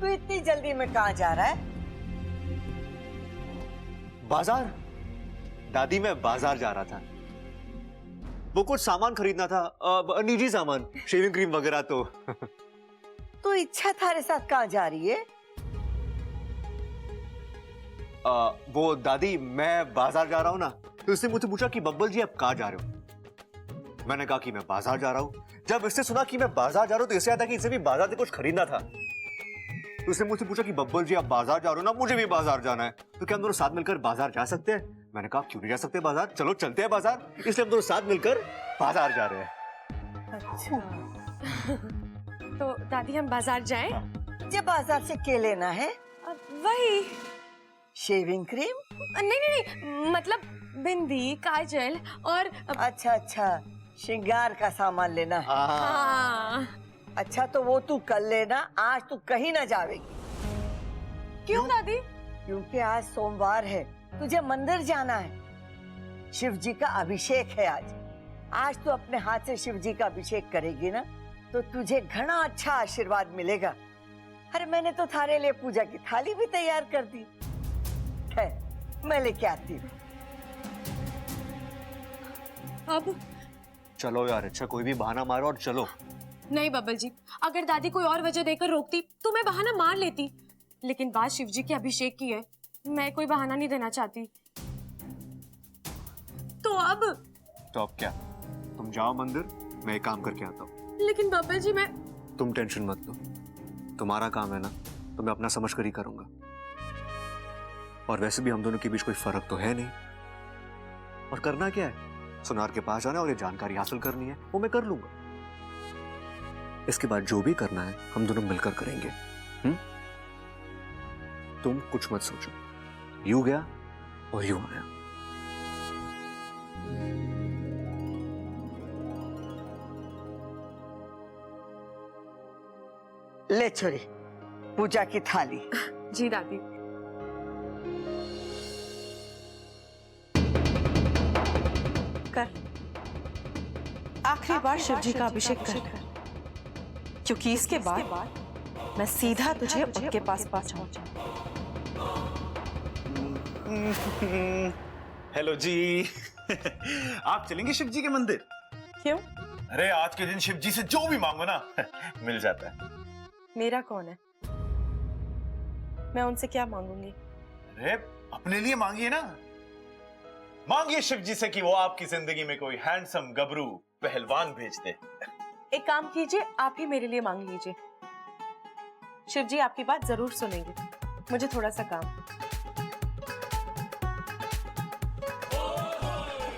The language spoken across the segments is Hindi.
तू इतनी जल्दी में कहाँ जा रहा है? बाजार। दादी मैं बाजार जा रहा था, वो कुछ सामान खरीदना था, निजी सामान, शेविंग क्रीम वगैरह। तो इच्छा थारे साथ कहाँ जा रही है? वो दादी मैं बाजार जा रहा हूँ ना, तो उसने मुझसे पूछा कि बब्बल जी आप कहाँ जा रहे हो। मैंने कहा कि मैं बाजार जा रहा हूँ। जब इससे सुना कि मैं बाजार जा रहा हूँ तो इससे याद था कि इसे भी बाजार से कुछ खरीदना था। तो उसने मुझसे पूछा कि बब्बल जी आप बाजार जा रहे हो ना, मुझे भी बाजार जाना है, तो क्या हम दोनों साथ मिलकर बाजार जा सकते हैं? मैंने कहा क्यों नहीं जा सकते बाजार, चलो चलते हैं बाजार। इसलिए हम दोनों साथ मिलकर बाजार जा रहे हैं। अच्छा। तो दादी हम बाजार जाएं? जब बाजार से क्या लेना है? वही शेविंग क्रीम? नहीं नहीं नहीं, मतलब बिंदी, काजल और अच्छा अच्छा, श्रृंगार का सामान लेना है। हाँ। अच्छा तो वो तू कल लेना, आज तू कहीं ना जावेगी। क्यों दादी? क्योंकि आज सोमवार है, तुझे मंदिर जाना है। शिव जी का अभिषेक है आज। आज तू अपने हाथ से शिव जी का अभिषेक करेगी ना, तो तुझे घना अच्छा आशीर्वाद मिलेगा। अरे मैंने तो थारे लिए पूजा की थाली भी तैयार कर दी है, मैं लेके आती हूँ। अब चलो यार, अच्छा कोई भी बहाना मारो और चलो। नहीं बब्बल जी, अगर दादी कोई और वजह देकर रोकती तो मैं बहाना मार लेती, लेकिन बात शिव जी के अभिषेक की है, मैं कोई बहाना नहीं देना चाहती। तो अब क्या, तुम जाओ मंदिर, मैं एक काम करके आता हूँ। लेकिन बब्बल जी मैं... तुम टेंशन मत लो, तुम्हारा काम है ना, तो मैं अपना समझ कर ही करूंगा। और वैसे भी हम दोनों के बीच कोई फर्क तो है नहीं, और करना क्या है, सुनार के पास जाना और ये जानकारी हासिल करनी है, वो मैं कर लूंगा। इसके बाद जो भी करना है हम दोनों मिलकर करेंगे। तुम कुछ मत सोचो, यूं गया और यूं आया। ले छोरी, पूजा की थाली। जी दादी। कर आखिरी बार शिव जी का अभिषेक कर, क्योंकि इसके बाद मैं सीधा तुझे उनके पास पहुंचाऊंगा। हेलो जी। आप चलेंगे शिव जी के मंदिर? क्यों? अरे आज के दिन शिव जी से जो भी मांगो ना मिल जाता है। मेरा कौन है? मैं उनसे क्या मांगूंगी? अरे अपने लिए मांगिए ना, मांगिए शिव जी से कि वो आपकी जिंदगी में कोई हैंडसम गबरू पहलवान भेज दे। एक काम कीजिए, आप ही मेरे लिए मांग लीजिए। शिव जी आपकी बात जरूर सुनेंगे। मुझे थोड़ा सा काम।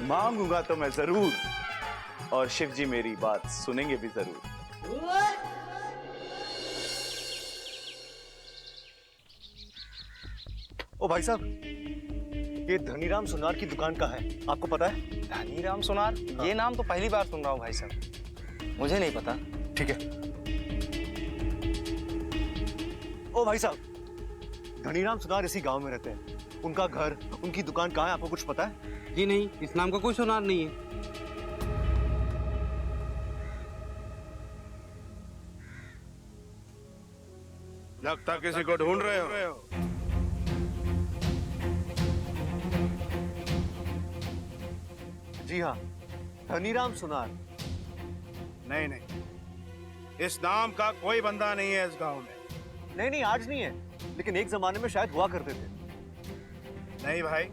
मांगूंगा तो मैं जरूर, और शिव जी मेरी बात सुनेंगे भी जरूर। ओ भाई साहब, ये धनीराम सुनार की दुकान का है, आपको पता है? धनीराम सुनार? हाँ। ये नाम तो पहली बार सुन रहा हूँ भाई साहब, मुझे नहीं पता। ठीक है। ओ भाई साहब, धनीराम सुनार इसी गांव में रहते हैं। उनका घर, उनकी दुकान कहाँ है, आपको कुछ पता है? जी नहीं, इस नाम का कोई सुनार नहीं है। लगता किसी को ढूंढ रहे हो। जी हाँ, धनीराम सुनार। नहीं नहीं, इस नाम का कोई बंदा नहीं है इस गांव में। नहीं नहीं, आज नहीं है, लेकिन एक जमाने में शायद हुआ करते थे। नहीं भाई,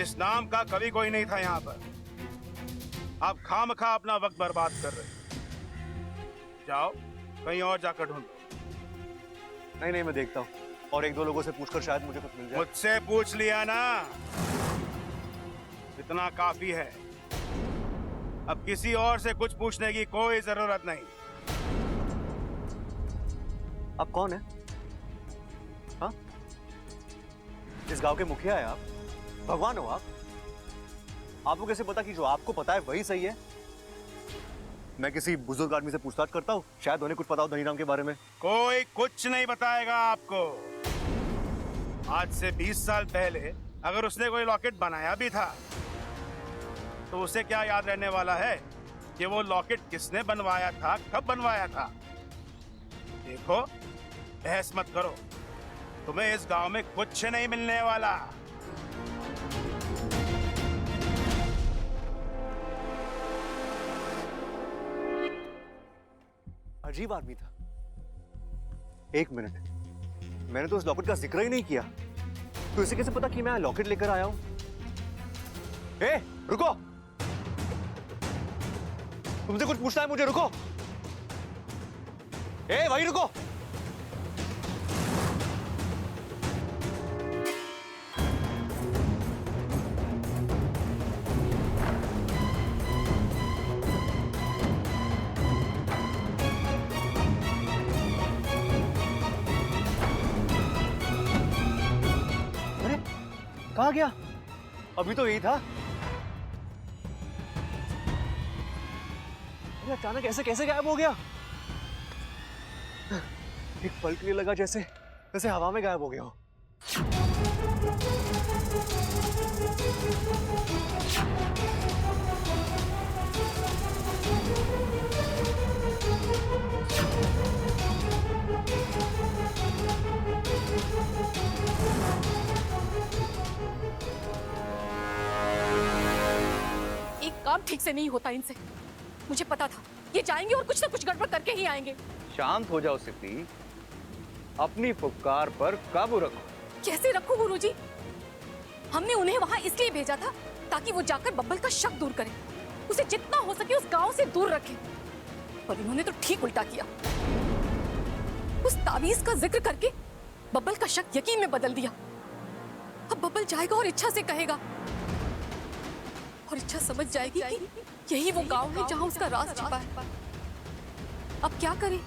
इस नाम का कभी कोई नहीं था यहाँ पर। आप खामखा अपना वक्त बर्बाद कर रहे हो। जाओ कहीं और जाकर ढूंढो। नहीं नहीं, मैं देखता हूँ, और एक दो लोगों से पूछकर शायद मुझे कुछ मिल जाए। मुझसे पूछ लिया ना, इतना काफी है। अब किसी और से कुछ पूछने की कोई जरूरत नहीं। आप कौन है? हाँ? इस गांव के मुखिया है आप? भगवान हो आप? आपको कैसे पता कि जो आपको पता है वही सही है? मैं किसी बुजुर्ग आदमी से पूछताछ करता हूँ, शायद उन्हें कुछ पता हो धनीराम के बारे में। कोई कुछ नहीं बताएगा आपको। आज से 20 साल पहले अगर उसने कोई लॉकेट बनाया भी था, तो उसे क्या याद रहने वाला है कि वो लॉकेट किसने बनवाया था, कब बनवाया था? देखो, बहस मत करो, तुम्हें इस गांव में कुछ नहीं मिलने वाला। अजीब आदमी था। एक मिनट, मैंने तो उस लॉकेट का जिक्र ही नहीं किया, तो इसे कैसे पता कि मैं लॉकेट लेकर आया हूं? ए, रुको, तुमसे कुछ पूछना है मुझे, रुको। ए, वहीं रुको। अरे, कहाँ गया? अभी तो यही था। अरे अचानक ऐसे कैसे गायब हो गया? एक पल के लिए लगा जैसे जैसे हवा में गायब हो गया हो। एक काम ठीक से नहीं होता इनसे। मुझे पता था ये जाएंगे और कुछ ना कुछ गड़बड़ करके ही आएंगे। शांत हो जाओ सिद्धि, अपनी फुफकार पर काबू रखो। कैसे रखूं गुरुजी? हमने उन्हें वहां इसलिए भेजा था ताकि वो जाकर बब्बल का शक दूर करे, उसे जितना हो सके उस गांव से दूर रखे। पर इन्होंने तो ठीक उल्टा किया। उस तावीज का जिक्र करके बब्बल का शक यकीन में बदल दिया। अब बब्बल जाएगा और इच्छा से कहेगा और इच्छा समझ जाएगी कि यही वो गांव है जहां उसका राज छिपा है। अब क्या करें?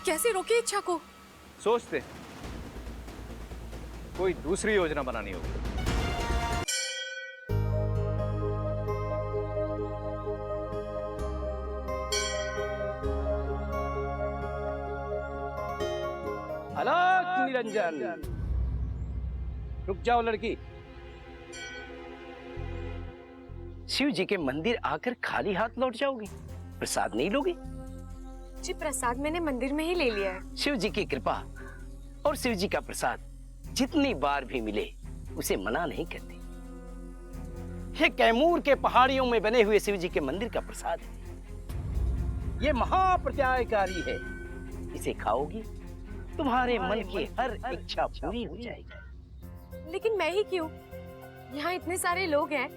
कैसे रोके इच्छा को? सोचते कोई दूसरी योजना बनानी होगी। अलग निरंजन, रुक जाओ लड़की। शिव जी के मंदिर आकर खाली हाथ लौट जाओगी? प्रसाद नहीं लोगी? जी प्रसाद मैंने मंदिर में ही ले लिया है। शिव जी की कृपा और शिव जी का प्रसाद जितनी बार भी मिले उसे मना नहीं करते। ये कैमूर के पहाड़ियों में बने हुए शिव जी के मंदिर का प्रसाद है। ये महाप्रत्यायकारी है। इसे खाओगी तुम्हारे मन की हर इच्छा पूरी हो जाएगी। लेकिन मैं ही क्यों? यहाँ इतने सारे लोग हैं,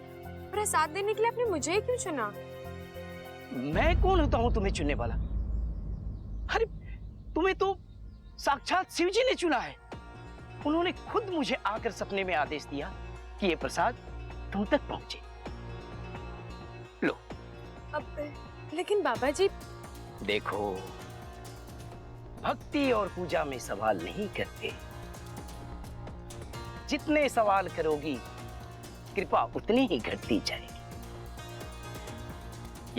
प्रसाद देने के लिए आपने मुझे ही क्यों चुना? मैं कौन होता हूँ तुम्हें चुनने वाला? अरे तुम्हें तो साक्षात शिव जी ने चुना है। उन्होंने खुद मुझे आकर सपने में आदेश दिया कि ये प्रसाद तुम तक पहुंचे। लो। अब लेकिन बाबा जी। देखो, भक्ति और पूजा में सवाल नहीं करते। जितने सवाल करोगी कृपा उतनी ही घटती जाएगी।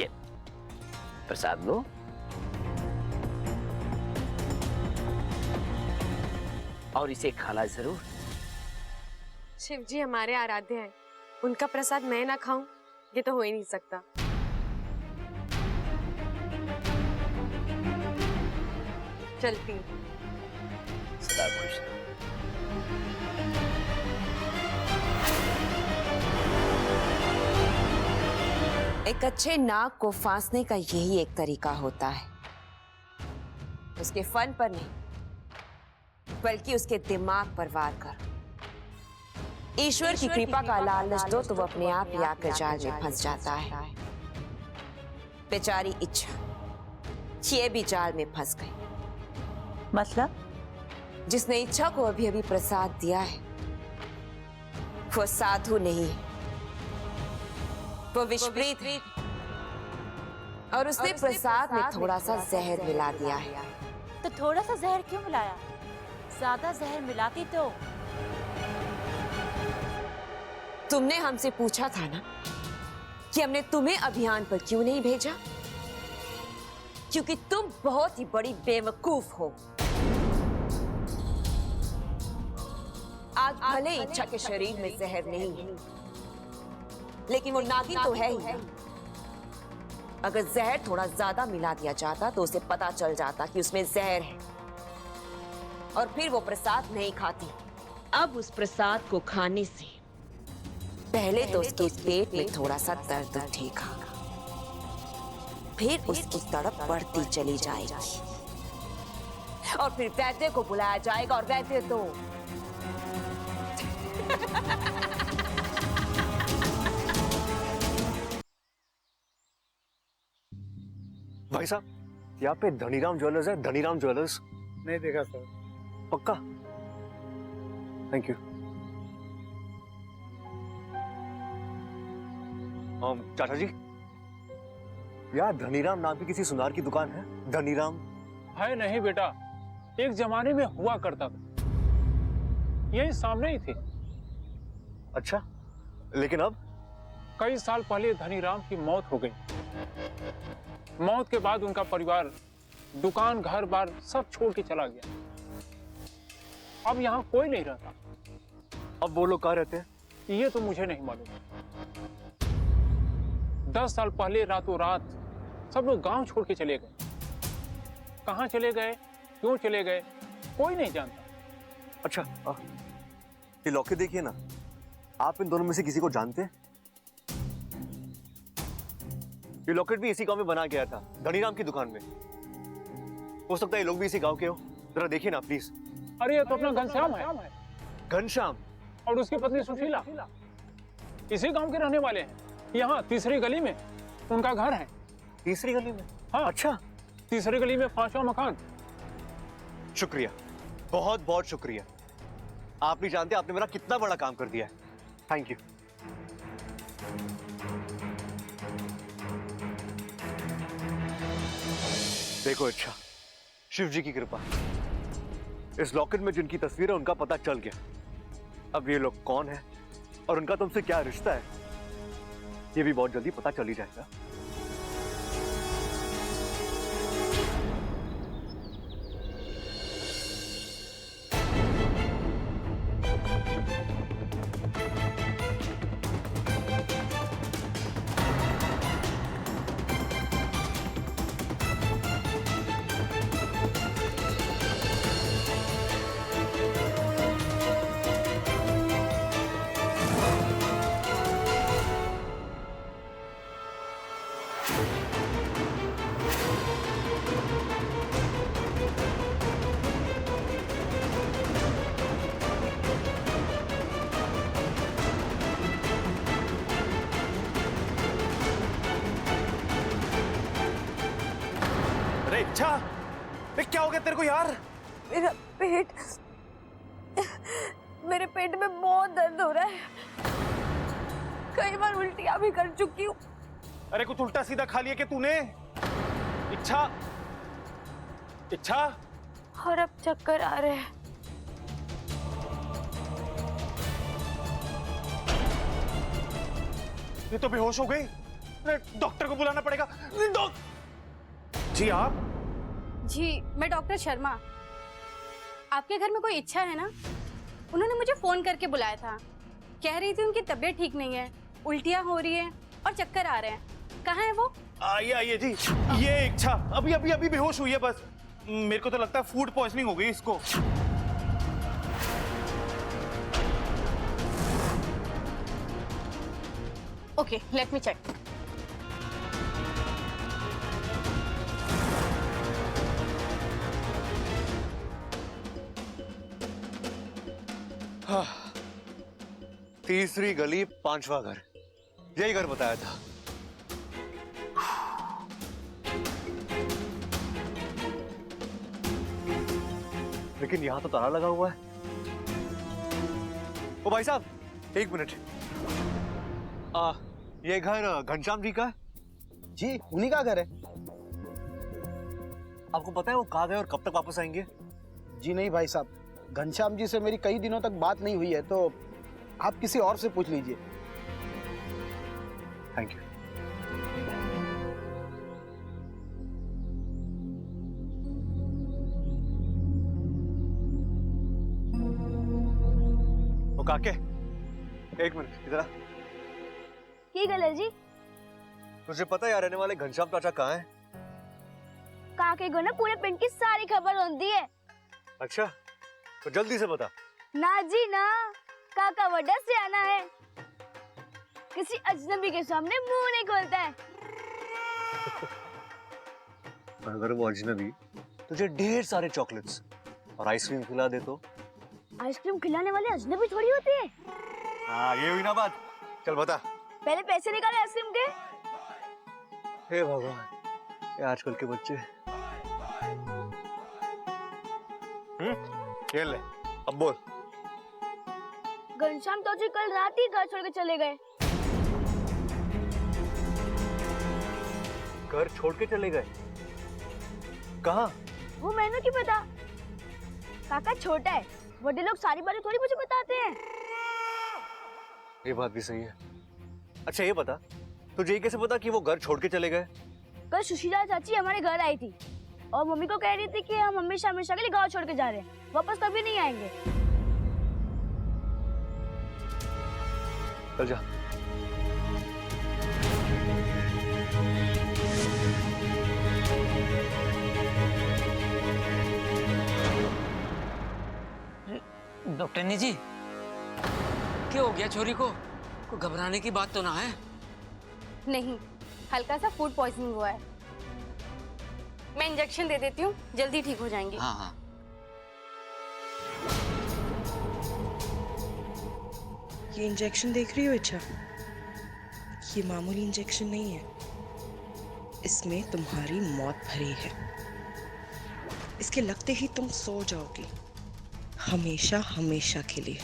ये प्रसाद लो। और इसे खाना जरूर। शिव जी हमारे आराध्य हैं, उनका प्रसाद मैं ना खाऊं ये तो हो ही नहीं सकता। चलती हूं। सदा खुश रहो। एक अच्छे नाग को फांसने का यही एक तरीका होता है। उसके फन पर नहीं बल्कि उसके दिमाग पर वार करो। ईश्वर की कृपा का लालच दो तो वो अपने आप ही आकर जाल में फंस जाता है। बेचारी इच्छा ये भी जाल में फंस गई। मतलब? जिसने इच्छा को अभी अभी प्रसाद दिया है वो साधु नहीं, वो विषप्रीत, और उसने प्रसाद में थोड़ा सा जहर मिला दिया है। तो थोड़ा सा जहर क्यों मिलाया? ज्यादा जहर मिलाती तो। तुमने हमसे पूछा था ना कि हमने तुम्हें अभियान पर क्यों नहीं भेजा? क्योंकि तुम बहुत ही बड़ी बेवकूफ हो। आज भले इच्छा के शरीर में जहर नहीं है, लेकिन वो नागिन तो है ही। अगर जहर थोड़ा ज्यादा मिला दिया जाता तो उसे पता चल जाता कि उसमें जहर है। और फिर वो प्रसाद नहीं खाती। अब उस प्रसाद को खाने से पहले तो उसके पेट में थोड़ा सा दर्द उठेगा, फिर उसकी तड़प बढ़ती चली जाएगी और फिर वैद्य को बुलाया जाएगा और वैद्य तो भाई साहब, यहाँ पे धनीराम ज्वेलर्स है, धनीराम ज्वेलर्स। नहीं देखा सर। पक्का? Thank you. चाचा जी, यार धनीराम नाम की किसी सुनार की दुकान है? धनीराम है नहीं बेटा, एक जमाने में हुआ करता था, यही सामने ही थे। अच्छा, लेकिन अब? कई साल पहले धनीराम की मौत हो गई। मौत के बाद उनका परिवार दुकान घर बार सब छोड़ के चला गया। अब यहाँ कोई नहीं रहता। अब वो लोग कहाँ रहते हैं? ये तो मुझे नहीं मालूम। 10 साल पहले रातों रात सब लोग गांव छोड़ के चले गए। कहाँ चले गए, क्यों चले गए, कोई नहीं जानता। अच्छा, ये लॉकेट देखिए ना, आप इन दोनों में से किसी को जानते हैं? ये लॉकेट भी इसी गांव में बना गया था, धनीराम की दुकान में। हो सकता है ये लोग भी इसी गांव के हो। जरा देखिए ना प्लीज। अरे ये तो अपना घनश्याम है। घनश्याम और उसकी पत्नी सुशीला इसी गांव के रहने वाले हैं। यहाँ तीसरी गली में उनका घर है। तीसरी गली में? हाँ। अच्छा, तीसरी गली में 5वां मकान। शुक्रिया, बहुत बहुत शुक्रिया। आप नहीं जानते आपने मेरा कितना बड़ा काम कर दिया है। Thank you. देखो अच्छा, शिव जी की कृपा, इस लॉकेट में जिनकी तस्वीर है उनका पता चल गया। अब ये लोग कौन है और उनका तुमसे क्या रिश्ता है, ये भी बहुत जल्दी पता चल ही जाएगा। इच्छा, क्या हो गया तेरे को यार? मेरा पेट, मेरे पेट में बहुत दर्द हो रहा है। कई बार उल्टियां भी कर चुकी हूँ। अरे कुछ उल्टा सीधा खा लिया क्या तूने? इच्छा, इच्छा। और अब चक्कर आ रहे हैं। ये तो बेहोश हो गई। डॉक्टर को बुलाना पड़ेगा। जी आप? जी मैं डॉक्टर शर्मा। आपके घर में कोई इच्छा है ना? उन्होंने मुझे फोन करके बुलाया था। कह रही थी उनकी तबीयत ठीक नहीं है, उल्टियां हो रही है और चक्कर आ रहे हैं। कहाँ है वो? आइए आइए जी। ये इच्छा अभी अभी अभी बेहोश हुई है बस। मेरे को तो लगता है फूड पॉइजनिंग हो गई इसको। Okay, let me check. तीसरी गली 5वां घर, यही घर बताया था। लेकिन यहां तो ताला लगा हुआ है। ओ भाई साहब, एक मिनट। ये घर घनश्याम जी का है? जी उन्हीं का घर है। आपको पता है वो कहाँ गए और कब तक वापस आएंगे? जी नहीं भाई साहब, घनश्याम जी से मेरी कई दिनों तक बात नहीं हुई है, तो आप किसी और से पूछ लीजिए। Thank you. ओ काके, एक मिनट इधर आ। की गल है जी? तुझे पता है यार रहने वाले घनश्याम चाचा कहाँ हैं? काके को ना पूरे पिंड की सारी खबर होती है। अच्छा, तो जल्दी से बता। ना जी ना, काका वड्डा से आना है, किसी अजनबी के सामने मुंह नहीं खोलता है। अगर वो अजनबी तुझे ढेर सारे चॉकलेट्स और आइसक्रीम खिला दे तो? आइसक्रीम खिलाने वाले अजनबी थोड़ी होते हैं। हाँ, ये हुई ना बात। चल बता। पहले पैसे निकाले आइसक्रीम के। हे भगवान, ये आजकल के बच्चे। ये ले, अब बोल। घनश्याम तो जी कल रात ही घर छोड़ के चले गए। घर छोड़ के चले गए? कहाँ? वो मैंने क्यों पता? काका छोटा है, बड़े लोग सारी बातें थोड़ी मुझे बताते हैं। ये बात भी सही है। अच्छा ये बता, तुझे ये कैसे पता कि वो घर छोड़ के चले गए? कल सुशीला चाची हमारे घर आई थी और मम्मी को कह रही थी कि हम हमेशा हमेशा के लिए गांव छोड़ के जा रहे हैं, वापस कभी नहीं आएंगे। चल जा। डॉक्टरनी जी, क्या हो गया छोरी को? कोई घबराने की बात तो ना है? नहीं, हल्का सा फूड पॉइजनिंग हुआ है। मैं इंजेक्शन दे देती हूँ, जल्दी ठीक हो जाएंगी। हाँ हाँ। ये इंजेक्शन देख रही हो इच्छा? ये मामूली इंजेक्शन नहीं है, इसमें तुम्हारी मौत भरी है। इसके लगते ही तुम सो जाओगी, हमेशा हमेशा के लिए।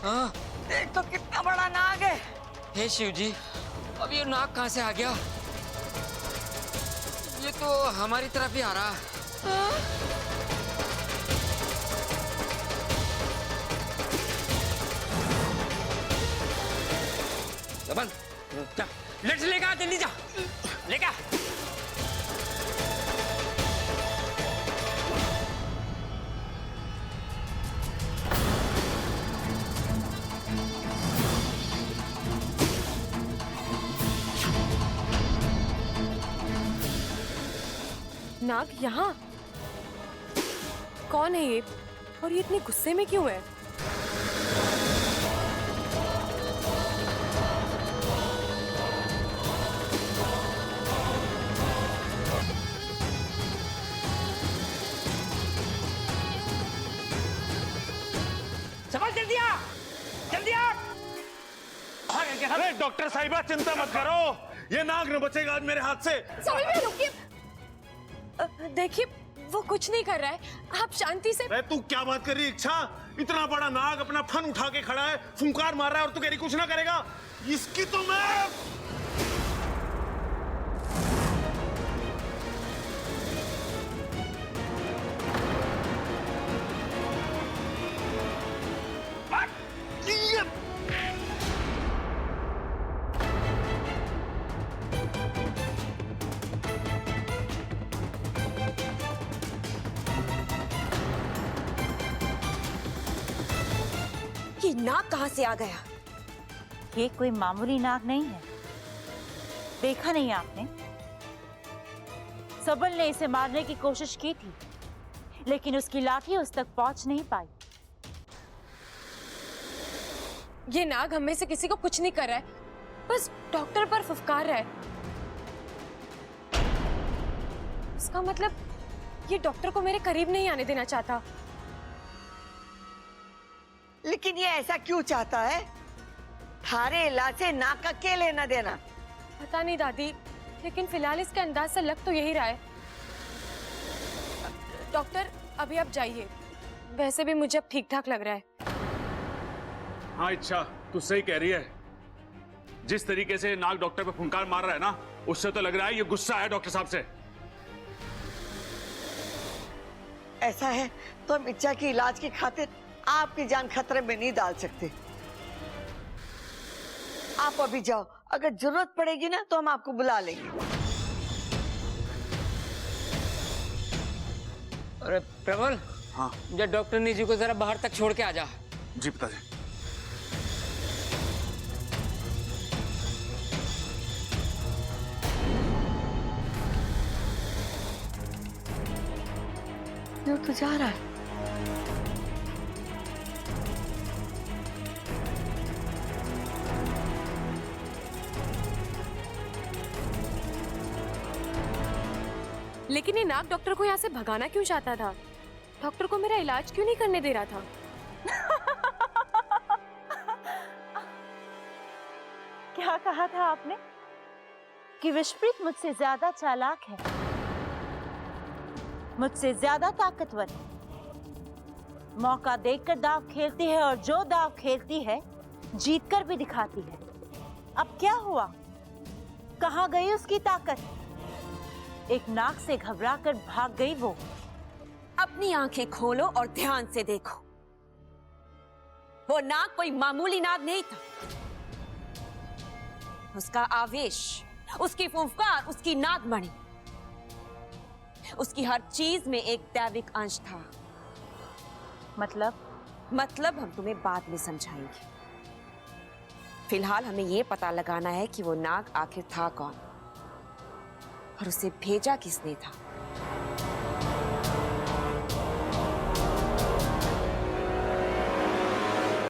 हाँ? देख तो कितना बड़ा नाग है। हे शिव जी, अब ये नाग कहाँ से आ गया? ये तो हमारी तरफ ही आ रहा है। बंद, जा, लेट्स लेगा, जल्दी जा, लेगा। नाग यहाँ? कौन है ये और ये इतने गुस्से में क्यों है? समझ, जल्दी आ, जल्दी आ। अरे डॉक्टर साहिबा, चिंता मत करो, ये नाग न बचेगा आज मेरे हाथ से। देखिए, वो कुछ नहीं कर रहा है, आप शांति से। अरे तू क्या बात कर रही है इच्छा? इतना बड़ा नाग अपना फन उठा के खड़ा है, फुंकार मार रहा है और तू कह रही कुछ ना करेगा? इसकी तो मैं... ये नाग कहाँ से आ गया? ये कोई मामूली नाग नहीं है। देखा नहीं आपने? सबल ने इसे मारने की कोशिश की थी, लेकिन उसकी लाठी उस तक पहुंच नहीं पाई। ये नाग हम में से किसी को कुछ नहीं कर रहा है, बस डॉक्टर पर फुफकार रहा है। इसका मतलब ये डॉक्टर को मेरे करीब नहीं आने देना चाहता। लेकिन ये ऐसा क्यों चाहता है? थारे इलाज से नाक का क्या लेना देना? पता नहीं दादी, लेकिन फिलहाल इसके अंदाज से लग तो यही रहा है। डॉक्टर अभी आप जाइए, वैसे भी मुझे अब ठीक ठाक लग रहा है। हाँ इच्छा, तू सही कह रही है। जिस तरीके से नाग डॉक्टर पे फुंकार मार रहा है ना, उससे तो लग रहा है ये गुस्सा है डॉक्टर साहब से। ऐसा है तो हम इच्छा की इलाज की खातिर आपकी जान खतरे में नहीं डाल सकते। आप अभी जाओ, अगर जरूरत पड़ेगी ना तो हम आपको बुला लेंगे। अरे प्रबल, हाँ जब डॉक्टर निजी को जरा बाहर तक छोड़ के आ जा। जी पिताजी। क्यों तू जा रहा है? लेकिन ये नाग डॉक्टर को यहाँ से भगाना क्यों चाहता था? डॉक्टर को मेरा इलाज क्यों नहीं करने दे रहा था? क्या कहा था आपने कि विश्वप्रीत मुझसे ज्यादा चालाक है, मुझसे ज्यादा ताकतवर है, मौका देखकर दाव खेलती है और जो दाव खेलती है जीतकर भी दिखाती है। अब क्या हुआ? कहाँ गई उसकी ताकत? एक नाग से घबराकर भाग गई वो। अपनी आंखें खोलो और ध्यान से देखो। वो नाग कोई मामूली नाग नहीं था। उसका आवेश, उसकी फुफकार, उसकी नागमणि, उसकी हर चीज में एक दैविक अंश था। मतलब हम तुम्हें बाद में समझाएंगे। फिलहाल हमें यह पता लगाना है कि वो नाग आखिर था कौन और उसे भेजा किसने था।